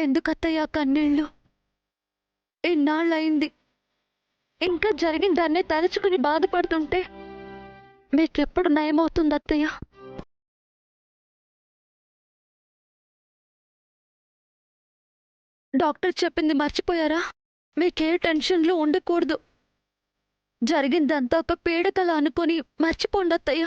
ఎందుకత్తయ్యా కన్నీళ్ళు? ఇన్నాళ్ళయింది. ఇంకా జరిగిన దాన్నే తలుచుకుని బాధపడుతుంటే మీకెప్పుడు నయమవుతుంది అత్తయ్య? డాక్టర్ చెప్పింది మర్చిపోయారా? మీకే టెన్షన్లు ఉండకూడదు. జరిగిందంతా ఒక పీడకల అనుకుని మర్చిపోండి అత్తయ్య.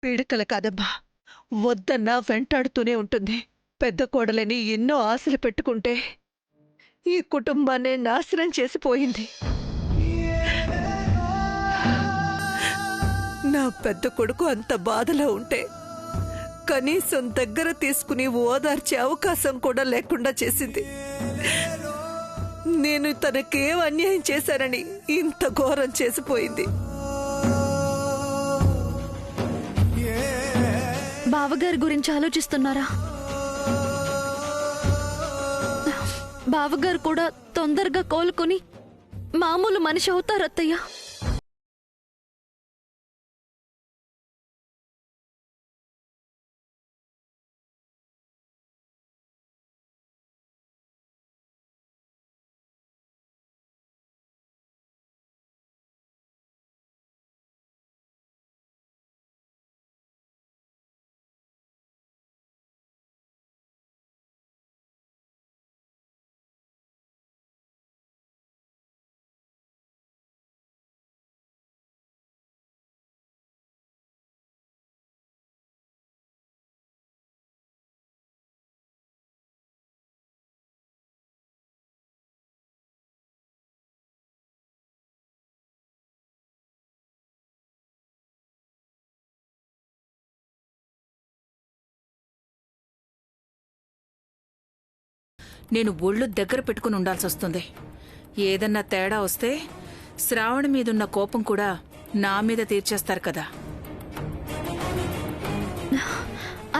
పీడకల కాదమ్మా, వద్దన్నా వెంటాడుతూనే ఉంటుంది. పెద్ద కోడలని ఎన్నో ఆశలు పెట్టుకుంటే ఈ కుటుంబాన్నే నాశనం చేసిపోయింది. నా పెద్ద కొడుకు అంత బాధలో ఉంటే కనీసం దగ్గర తీసుకుని ఓదార్చే అవకాశం కూడా లేకుండా చేసింది. నేను తనకేం అన్యాయం చేశానని ఇంత ఘోరం చేసిపోయింది. బావగారి గురించి ఆలోచిస్తున్నారా? బావగారు కూడా తొందరగా కోలుకొని మామూలు మనిషి అవుతారు అత్తయ్య. నేను ఒళ్ళు దగ్గర పెట్టుకుని ఉండాల్సొస్తుంది. ఏదన్నా తేడా వస్తే శ్రావణి మీదున్న కోపం కూడా నా మీద తీర్చేస్తారు కదా.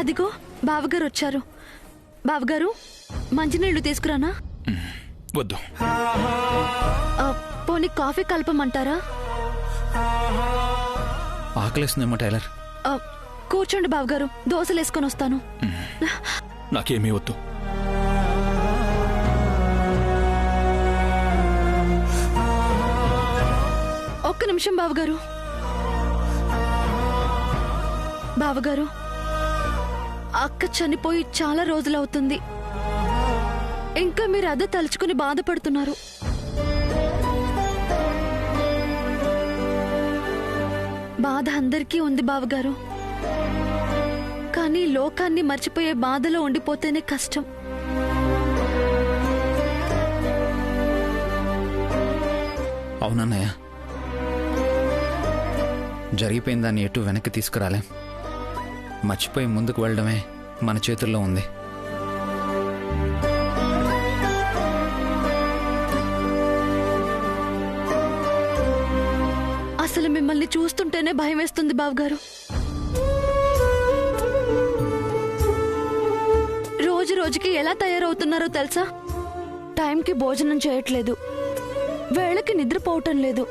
అదిగో బావగారు వచ్చారు. బావగారు, మంచినీళ్లు తీసుకురానా? వద్దు. పోనీ కాఫీ కలపమంటారా? ఆకలేస్తుందేమో టైలర్. కూర్చోండి బావగారు, దోశలు వేసుకొని వస్తాను. నాకేమీ వద్దు. ఒక్క నిమిషం బావగారు. బావగారు, అక్క చనిపోయి చాలా రోజులవుతుంది. ఇంకా మీరు అదే తలుచుకుని బాధపడుతున్నారు. బాధ అందరికీ ఉంది బావగారు. కానీ లోకాన్ని మర్చిపోయే బాధలో ఉండిపోతేనే కష్టం. అవునన్నయ్య, జరిగిపోయిన దాన్ని ఎటు వెనక్కి తీసుకురాలేం. మర్చిపోయి ముందుకు వెళ్ళడమే మన చేతుల్లో ఉంది. అసలు మిమ్మల్ని చూస్తుంటేనే భయం వేస్తుంది బావగారు. రోజు రోజుకి ఎలా తయారవుతున్నారో తెలుసా? టైంకి భోజనం చేయట్లేదు, వేళకి నిద్రపోవటం లేదు.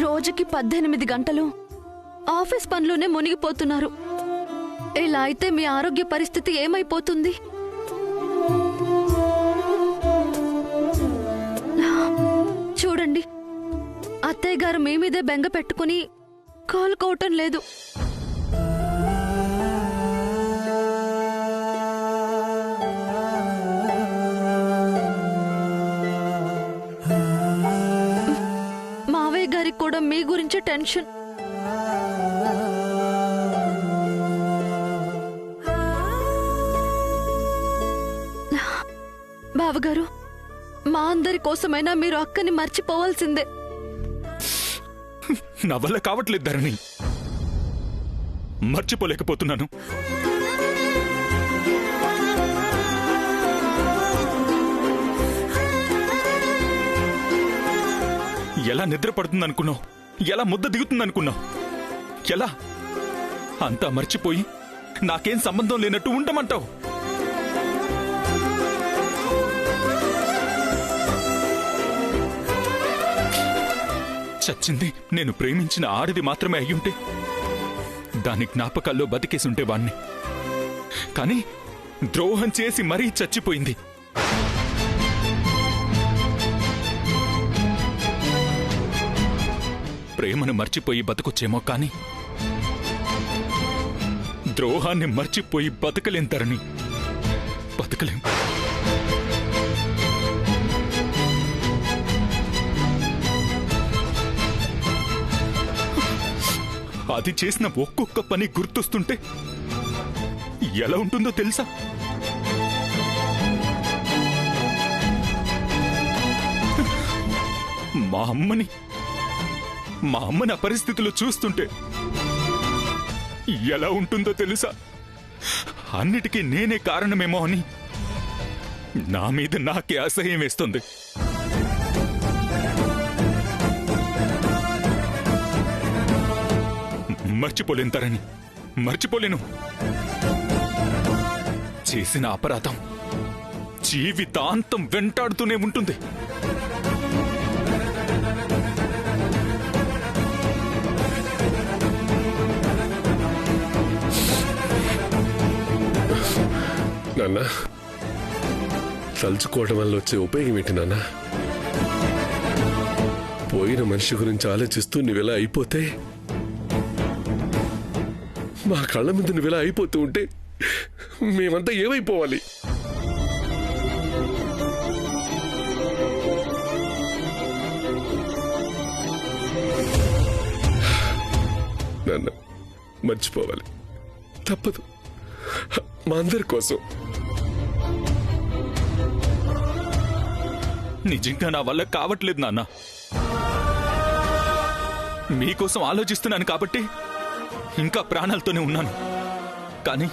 రోజుకి 18 గంటలు ఆఫీస్ పనిలోనే మునిగిపోతున్నారు. ఇలా అయితే మీ ఆరోగ్య పరిస్థితి ఏమైపోతుంది? చూడండి, అత్తయ్య గారు మీ మీదే బెంగ పెట్టుకుని కోలుకోవటం లేదు. మావయ్య గారికి కూడా మీ గురించి టెన్షన్. బావగారు, మా అందరి కోసమైనా మీరు అక్కని మర్చిపోవాల్సిందే. నా వల్ల కావట్లేదు ధరణి, మర్చిపోలేకపోతున్నాను. ఎలా నిద్ర పడుతుందనుకున్నావు? ఎలా ముద్ద దిగుతుందనుకున్నావు? ఎలా అంతా మర్చిపోయి నాకేం సంబంధం లేనట్టు ఉండమంటావు? చచ్చింది నేను ప్రేమించిన ఆడది మాత్రమే అయ్యుంటే దాని జ్ఞాపకాల్లో బతికేసుంటే వాణ్ణి. కానీ ద్రోహం చేసి మరీ చచ్చిపోయింది. ప్రేమను మర్చిపోయి బతకొచ్చేమో కానీ ద్రోహాన్ని మర్చిపోయి బతకలేం తరణి, బతకలేం. అది చేసిన ఒక్కొక్క పని గుర్తొస్తుంటే ఎలా ఉంటుందో తెలుసా? మా అమ్మని ఆ పరిస్థితిలో చూస్తుంటే ఎలా ఉంటుందో తెలుసా? అన్నిటికీ నేనే కారణమేమో అని నా మీద నాకే అసహ్యం వేస్తుంది. మర్చిపోలేను తరణి, మర్చిపోలేను. చేసిన అపరాధం జీవితాంతం వెంటాడుతూనే ఉంటుంది. నాన్న, తలుచుకోవడం వల్ల వచ్చే ఉపయోగం ఏంటి నాన్న? పోయిన మనిషి గురించి ఆలోచిస్తూ నువ్వెలా అయిపోతే, మా కళ్ళ మీద నువ్వెలా అయిపోతూ ఉంటే మేమంతా ఏమైపోవాలి? నాన్న, మర్చిపోవాలి, తప్పదు, మా అందరి కోసం. నిజంగా నా వల్ల కావట్లేదు నాన్న. మీకోసం ఆలోచిస్తున్నాను కాబట్టి ఇంకా ప్రాణాలతోనే ఉన్నాను. కానీ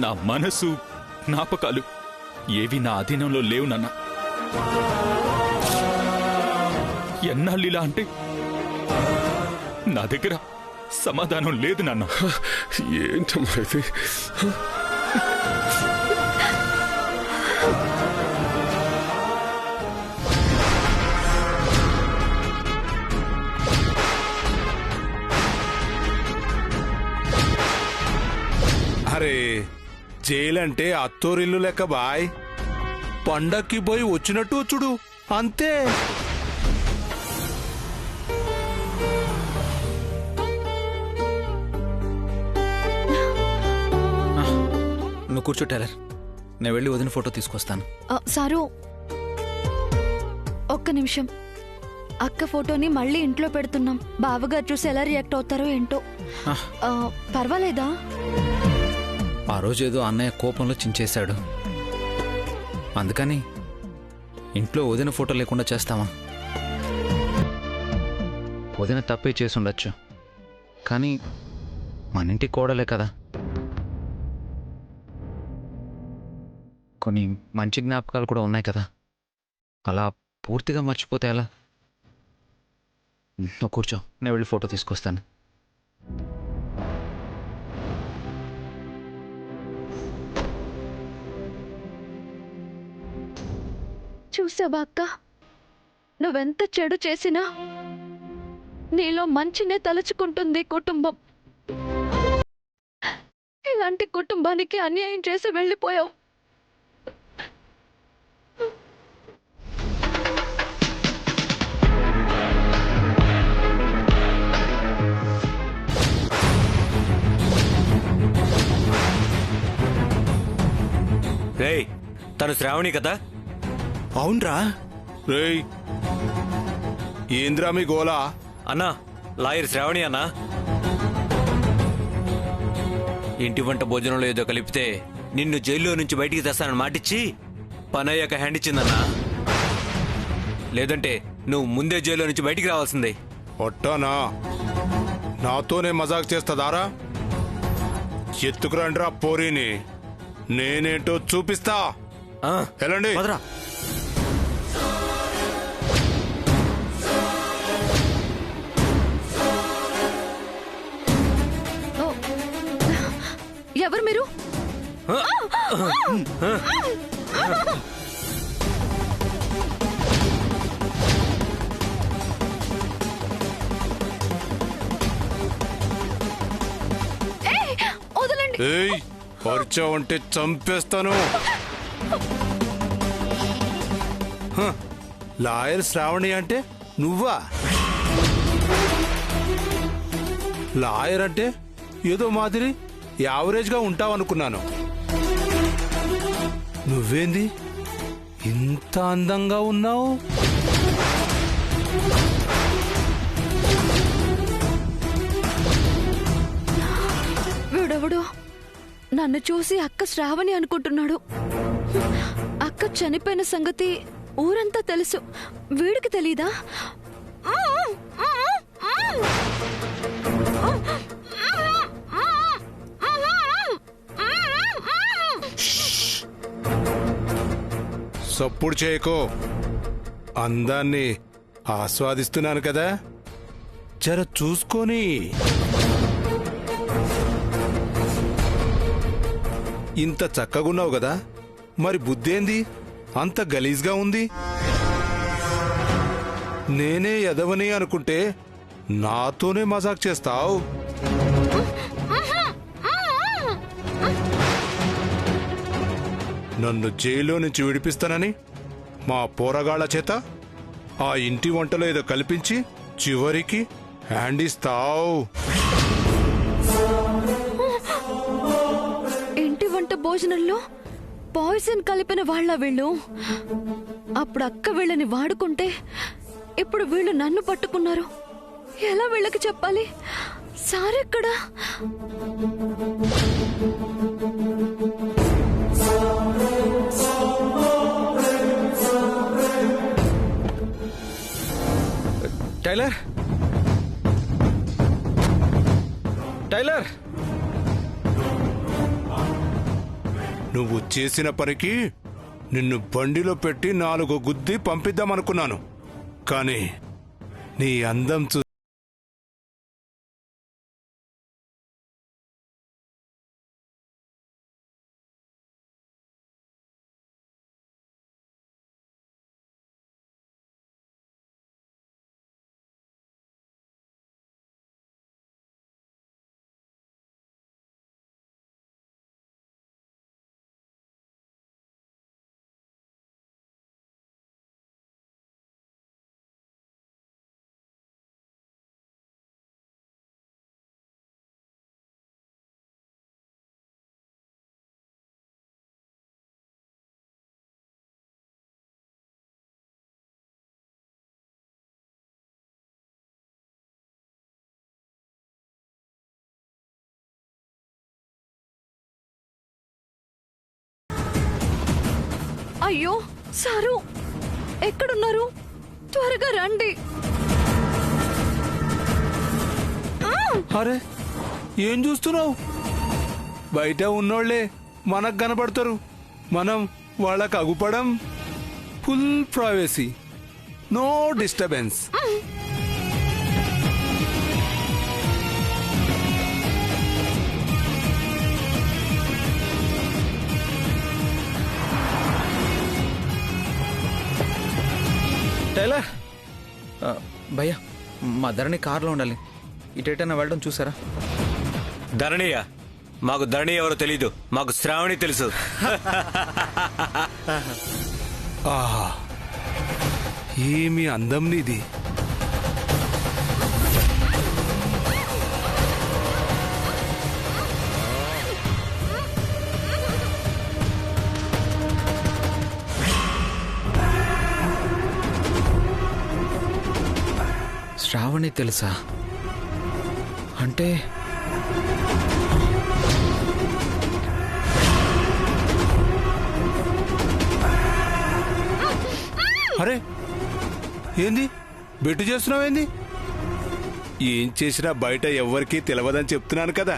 నా మనసు, జ్ఞాపకాలు ఏవి నా అధీనంలో లేవు నాన్న. ఎన్నాళ్ళిలా అంటే నా దగ్గర సమాధానం లేదు నాన్న. ఏంటమ్మా ఇది? అరే, జైలంటే అత్తోరిల్లు లెక్క బాయ్. పండక్కి పోయి వచ్చినట్టు వచ్చుడు అంతే. నువ్వు కూర్చో టైలర్, నేను వెళ్ళి వదిన ఫోటో తీసుకొస్తాను. సారు, ఒక్క నిమిషం. అక్క ఫోటోని మళ్ళీ ఇంట్లో పెడుతున్నాం. బావగారు చూసి ఎలా రియాక్ట్ అవుతారో ఏంటో. పర్వాలేదా? ఆ రోజు ఏదో అన్నయ్య కోపంలో చించేశాడు, అందుకని ఇంట్లో వదిన ఫోటో లేకుండా చేస్తావా? వదిన తప్పే చేసి ఉండొచ్చు, కానీ మన ఇంటి కోడలే కదా. కొన్ని మంచి జ్ఞాపకాలు కూడా ఉన్నాయి కదా, అలా పూర్తిగా మర్చిపోతే ఎలా? నువ్వు కూర్చో, నేను వెళ్ళి ఫోటో తీసుకొస్తాను. చూసావా అక్క, నువ్వెంత చెడు చేసినా నీలో మంచినే తలుచుకుంటుంది కుటుంబం. ఇలాంటి కుటుంబానికి అన్యాయం చేసి వెళ్ళిపోయావు. రేయ్, తను శ్రావణి కదా? అవునరా. రేయ్, ఏంద్రా మీ గోలా? అన్నా, లాయర్ శ్రావణి అన్నా. ఇంటి వంట భోజనంలో ఏదో కలిపితే నిన్ను జైల్లో నుంచి బయటికి తెస్తానని మాటిచ్చి పనయ్యాక హ్యాండ్ ఇచ్చిందన్నా. లేదంటే నువ్వు ముందే జైల్లో నుంచి బయటికి రావాల్సిందే. ఒట్టానా? నాతోనే మజాక్ చేస్తదారా? ఎత్తుకురండ్రా పోరీని, నేనేంటో చూపిస్తా. వెళ్ళండి. వదరా. ఎవరు మీరు? ఏయ్ పరిచావంటే చంపేస్తాను. హ, లాయర్ శ్రావణి అంటే నువ్వా? లాయర్ అంటే ఏదో మాదిరి యావరేజ్గా ఉంటావనుకున్నాను. నువ్వేంది ఇంత అందంగా ఉన్నావు? వీడెవడు నన్ను చూసి అక్క శ్రావణి అనుకుంటున్నాడు. అక్క చనిపోయిన సంగతి ఊరంతా తెలుసు, వీడికి తెలీదా? సప్పుడు చేయకో. అందాన్ని ఆస్వాదిస్తున్నాను కదా, జర చూసుకొని. ఇంత చక్కగున్నావు కదా, మరి బుద్ధేంది అంత గలీజ్గా ఉంది? నేనే ఎదవని అనుకుంటే నాతోనే మజాక్ చేస్తావు. నన్ను జైల్లో నుంచి విడిపిస్తానని మా పోరగాళ్ల చేత ఆ ఇంటి వంటలో ఏదో కల్పించి చివరికి హ్యాండ్ ఇస్తావు. ఇంటి వంట భోజనంలో పాయిజన్ కలిపిన వాళ్ళ వీళ్ళు. అప్పుడు అక్క వీళ్ళని వాడుకుంటే ఇప్పుడు వీళ్ళు నన్ను పట్టుకున్నారు. ఎలా వీళ్ళకి చెప్పాలి? సారెక్కడా? టైలర్, టైలర్, నువ్వు చేసిన పనికి నిన్ను బండిలో పెట్టి 4 గుద్ది పంపిద్దామనుకున్నాను. కానీ నీ అందం చూ అయ్యో సారు, ఎక్కడున్నారు? త్వరగా రండి. అరే ఏం చూస్తున్నావు? బయట ఉన్నోళ్లే మనకు కనపడతారు, మనం వాళ్ళకు అగుపడం. Full privacy, no disturbance. Tailor, భయ్యా మా ధరణి కారులో ఉండాలి. ఇటైనా వెళ్ళడం చూసారా? ధరణియ? మాకు ధరణి ఎవరో తెలీదు, మాకు శ్రావణి తెలుసు. ఆహా, ఏమి అందం నీది. శ్రావణి తెలుసా? అంటే అరే ఏంది బెట్టు చేస్తున్నావేంది? ఏం చేసినా బయట ఎవ్వరికీ తెలియదని చెప్తున్నాను కదా.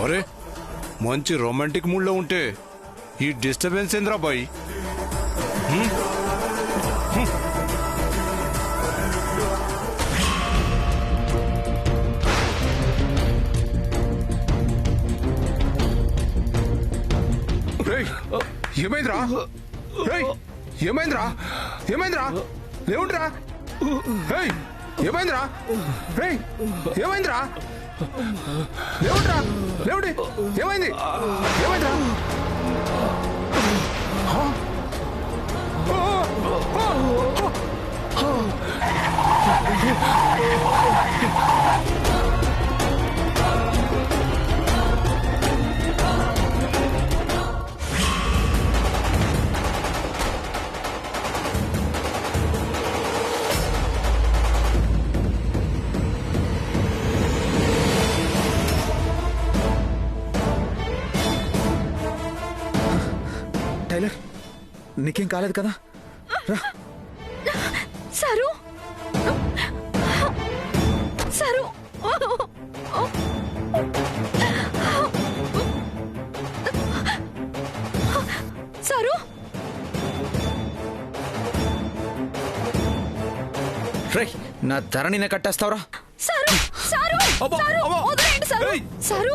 అరే మంచి రొమాంటిక్ మూడ్లో ఉంటే ఈ డిస్టర్బెన్స్ ఏంద్రా బాయ్? ఏమైందిరా? ఏమైందిరా? ఏమైందిరా? లేవుండ్రా. ఏమైందిరా? ఏమైందిరా? లేవుండ్రా. లేవుడి. ఏమైంది? ఏమైందిరా? టైలర్, నీకేం కాలేదు కదా? రా. సరు సరు సరు రేయ్, నా ధరణినే కట్టేస్తావురా? సరు సరు సరు వదిలేయండి సరు. సరు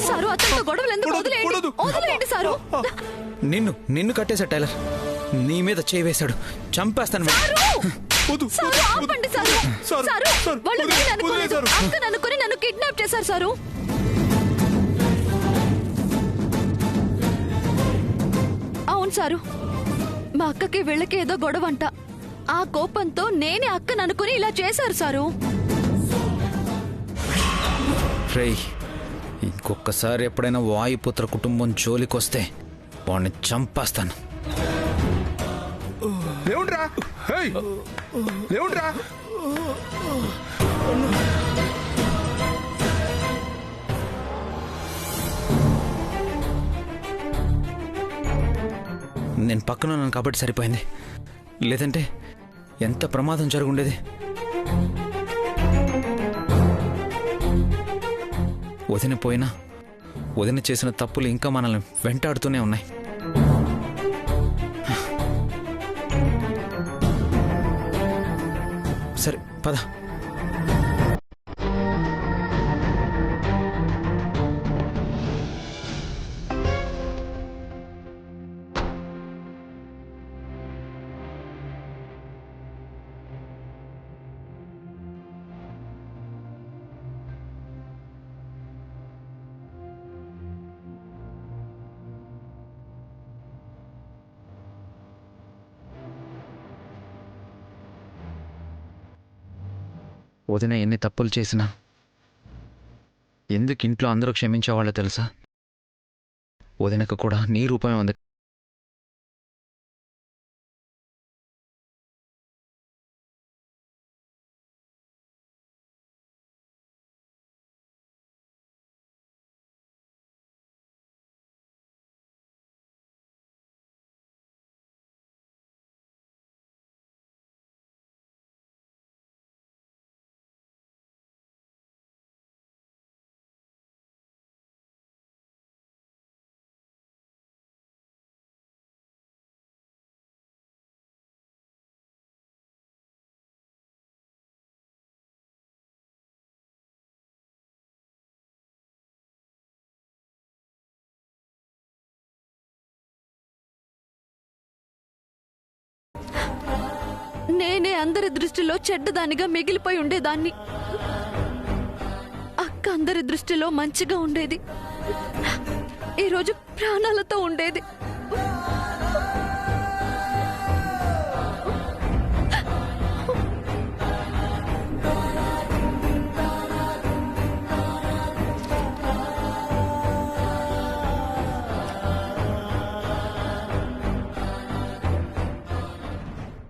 సరు అతనితో గొడవలు ఎందుకు? వదిలేయండి. వదిలేయండి సరు. నిన్ను కట్టేశా టైలర్. నీ మీద చేయి వేశాడు. చంపేస్తాను. సరు ఆపండి సరు. సరు వాళ్ళు నేను అనుకోలేదు. అక్కను అనుకుని నన్ను కిడ్నాప్ చేశారు సరు. అవును సారు, మా అక్కకి వీళ్ళకి ఏదో గొడవంట. ఆ కోపంతో నేనే అక్కను అనుకుని ఇలా చేశారు సారు. రేయ్, ఇంకొకసారి ఎప్పుడైనా వాయుపుత్ర కుటుంబం జోలికొస్తే వాడిని చంపేస్తాను. లేవుండ్రా. లేవుండ్రా. నేను పక్కన ఉన్నాను కాబట్టి సరిపోయింది. లేదంటే ఎంత ప్రమాదం జరుగుండేది. వదిన పోయినా వదిన చేసిన తప్పులు ఇంకా మనల్ని వెంటాడుతూనే ఉన్నాయి. సరే పద. వదిన ఎన్ని తప్పులు చేసినా ఎందుకు ఇంట్లో అందరూ క్షమించేవాళ్ళో తెలుసా? వదినకు కూడా నీ రూపమే ఉంది. నేనే అందరి దృష్టిలో చెడ్డదానిగా మిగిలిపోయి ఉండేదాన్ని. అక్క అందరి దృష్టిలో మంచిగా ఉండేది. ఈరోజు ప్రాణాలతో ఉండేది.